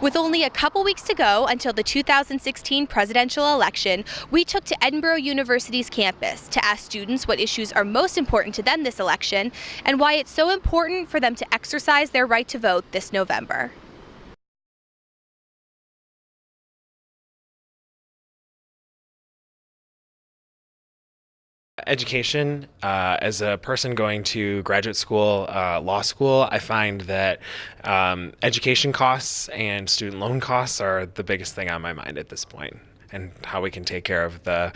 With only a couple weeks to go until the 2016 presidential election, we took to Edinboro University's campus to ask students what issues are most important to them this election and why it's so important for them to exercise their right to vote this November. Education, as a person going to graduate school, law school, I find that education costs and student loan costs are the biggest thing on my mind at this point, and how we can take care of the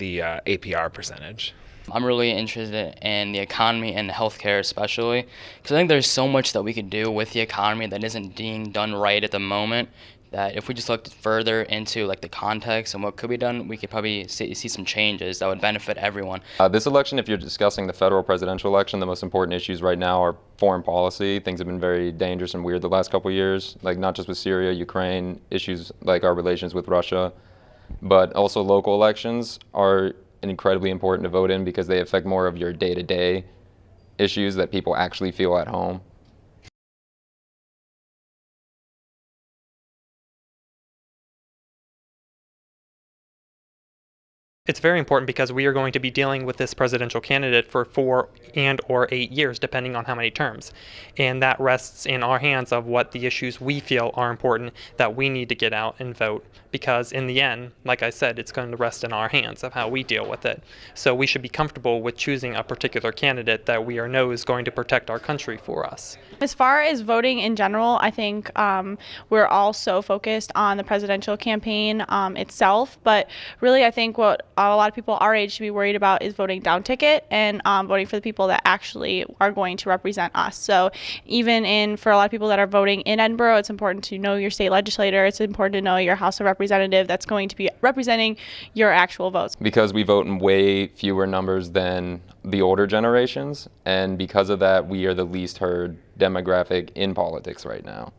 APR percentage. I'm really interested in the economy and healthcare especially, because I think there's so much that we could do with the economy that isn't being done right at the moment, that if we just looked further into the context and what could be done, we could probably see some changes that would benefit everyone. This election, if you're discussing the federal presidential election, the most important issues right now are foreign policy. Things have been very dangerous and weird the last couple of years, not just with Syria, Ukraine, issues like our relations with Russia, but also local elections are incredibly important to vote in because they affect more of your day-to-day issues that people actually feel at home. It's very important because we are going to be dealing with this presidential candidate for 4 and/or 8 years, depending on how many terms. And that rests in our hands of what the issues we feel are important that we need to get out and vote. Because in the end, like I said, it's going to rest in our hands of how we deal with it. So we should be comfortable with choosing a particular candidate that we know is going to protect our country for us. As far as voting in general, I think we're all so focused on the presidential campaign itself, but really I think what a lot of people our age should be worried about is voting down ticket and voting for the people that actually are going to represent us. So even for a lot of people that are voting in Edinboro, it's important to know your state legislator. It's important to know your House of Representative that's going to be representing your actual votes. Because we vote in way fewer numbers than the older generations, and because of that, we are the least heard demographic in politics right now.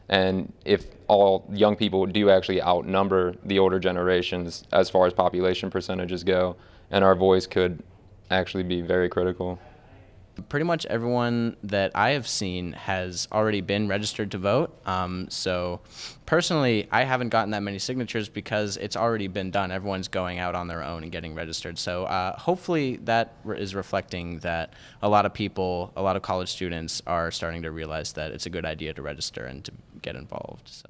And if all young people do actually outnumber the older generations as far as population percentages go, and our voice could actually be very critical. Pretty much everyone that I have seen has already been registered to vote. So personally, I haven't gotten that many signatures because it's already been done. Everyone's going out on their own and getting registered. So hopefully that is reflecting that a lot of people, a lot of college students are starting to realize that it's a good idea to register and to get involved. So.